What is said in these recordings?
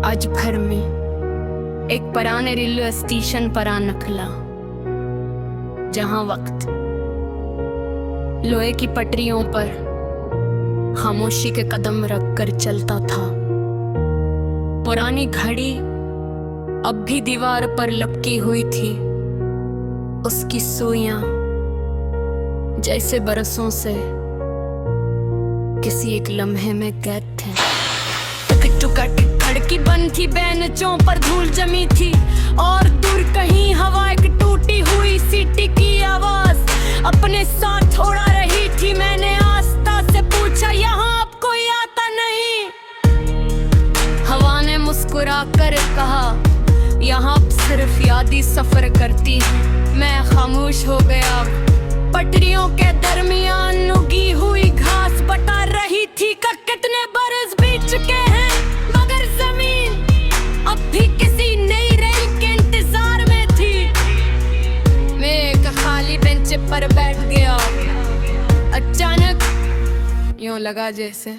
आज भर में एक पुराने रेलवे स्टेशन पर आ निकला, जहां वक्त लोहे की पटरियों पर खामोशी के कदम रखकर चलता था। पुरानी घड़ी अब भी दीवार पर लपकी हुई थी, उसकी सुइयां जैसे बरसों से किसी एक लम्हे में कैद थे। खड़की बंद थी, बेंचों पर धूल जमी थी, और दूर कहीं हवा एक टूटी हुई सीटी की आवाज अपने साथ छोड़ा रही थी। मैंने आस्था से पूछा, यहाँ अब कोई आता नहीं? हवा ने मुस्कुरा कर कहा, यहाँ सिर्फ याद ही सफर करती। मैं खामोश हो गया। पटरियों के दरमियान उगी हुई घास बता रही थी कि कितने बरस बीत चुके हैं, मगर जमीन अब भी किसी नई रेल के इंतजार में थी। मैं एक खाली बेंच पर बैठ गया। अचानक यूं लगा जैसे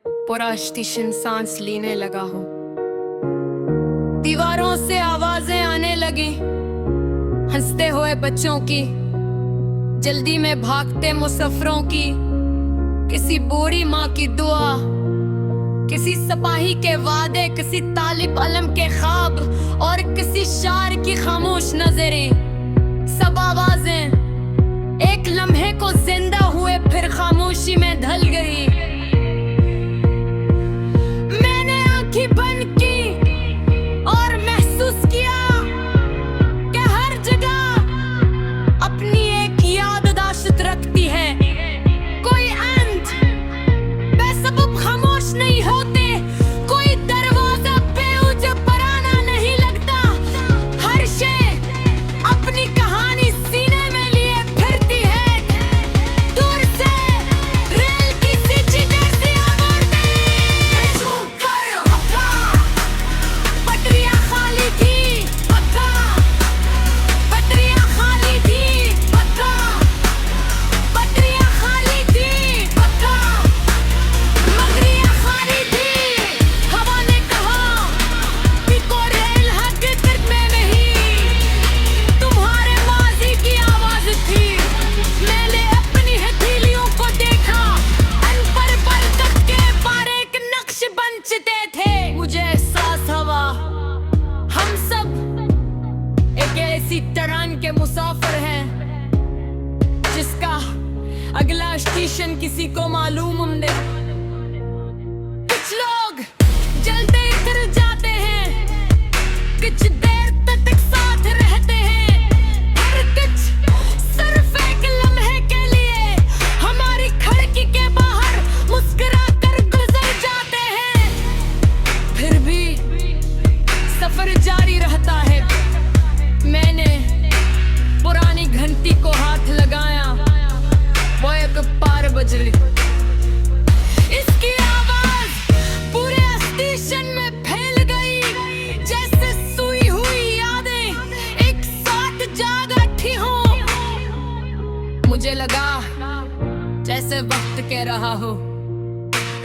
पूरा स्टेशन सांस लेने लगा हो। दीवारों से आवाजें आने लगी, हंसते हुए बच्चों की, जल्दी में भागते मुसाफिरों की, किसी बूढ़ी माँ की दुआ, किसी सिपाही के वादे, किसी तालिब अलम के ख्वाब, और किसी शायर की खामोश नजरें। सब आवाजें एक लम्हे को जिंदा हुए फिर खामोशी में ढल गई। मैंने आंखें बंद की और महसूस किया कि हर जगह अपनी एक याददाश्त रखती है। कोई अंत बेसबब खामोश नहीं होते, कोई दरवाजा बेवजह पुराना नहीं लगता। हर शय अपनी कहानी सीने में लिए फिरती है। दूर से रेल की सीटी जैसी आवाज़ें, पटरियां खाली थी, पटरियां खाली थी, पटरियां खाली थी, मगरियां खाली थी। हवा ने कहा कि कोई रेल हकीकत में नहीं, तुम्हारे माजी की आवाज थी। मैंने अपनी हथेलियों को देखा, उन पर बरकत के बारे एक नक्श बनते थे। मुझे एहसास हुआ हम सब एक ऐसी ट्रेन के मुसाफिर हैं जिसका अगला स्टेशन किसी को मालूम नहीं। कुछ लोग जलते उतर जाते हैं, कुछ देर तक साथ रहते हैं, और कुछ सिर्फ एक लम्हे के लिए हमारी खिड़की के बाहर मुस्कुरा कर गुजर जाते हैं। फिर भी सफर जारी रहता है। मैंने पुरानी घंटी को हाथ लगाया, वो एक पार बजली। इसकी आवाज पूरे स्टेशन में फैल गई, जैसे सोई हुई यादें एक साथ जाग उठी हों। मुझे लगा जैसे वक्त कह रहा हो,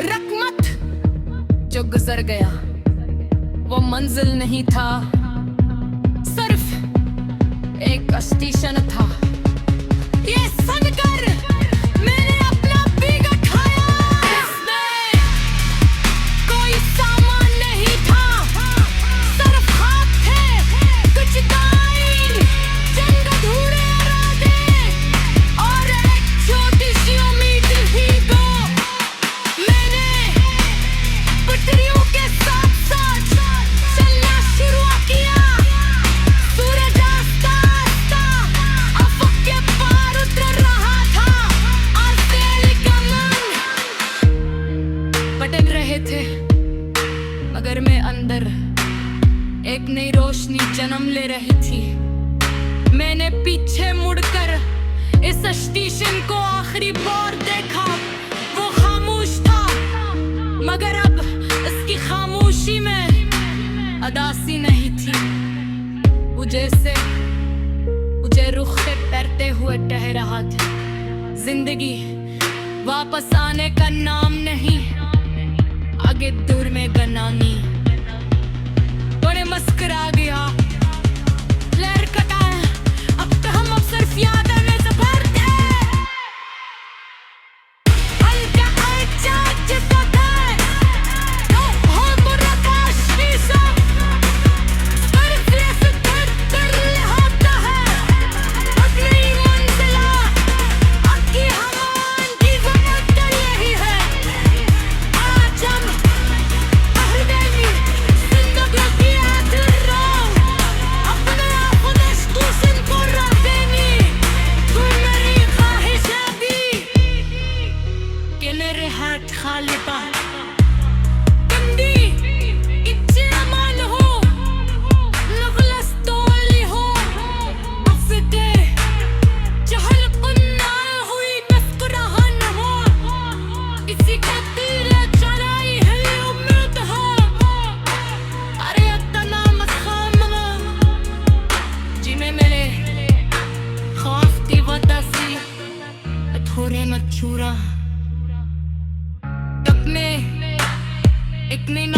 रुक मत। जो गुजर गया वो मंजिल नहीं था, सिर्फ एक स्टेशन था। ये सुनकर मैंने अपना बीग उठाया। इसमें कोई सामान नहीं था, सिर्फ हाथ थे, कुछ दाइन, चंद अधूरे इरादे, और एक छोटी सी उम्मीद ही को। मैंने पटरियों के साथ साथ चलना शुरू किया। सूरज आस्ता आस्ता अफक के पार उतर रहा था, और तेल का मन बटन रहे थे, मगर मैं अंदर एक नई रोशनी जन्म ले रही थी। मैंने पीछे मुड़कर इस स्टेशन को आखिरी बार देखा। वो खामोश था, मगर अब इसकी खामोशी में अदासी नहीं थी। मुझे रुख पे तैरते हुए टह रहा था। जिंदगी वापस आने का नाम नहीं, आगे दूर में गनानी।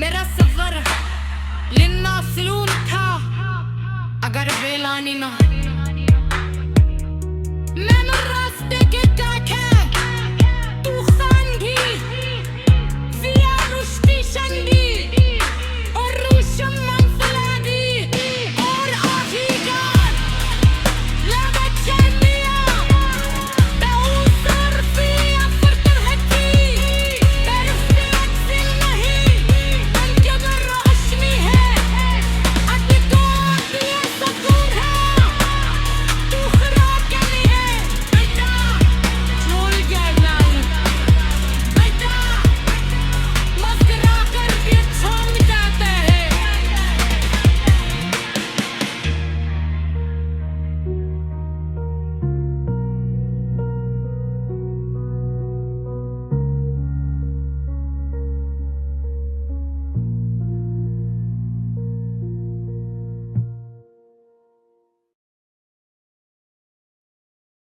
मेरा सफर लिन्ना सलून था अगर बेलानी ना मैं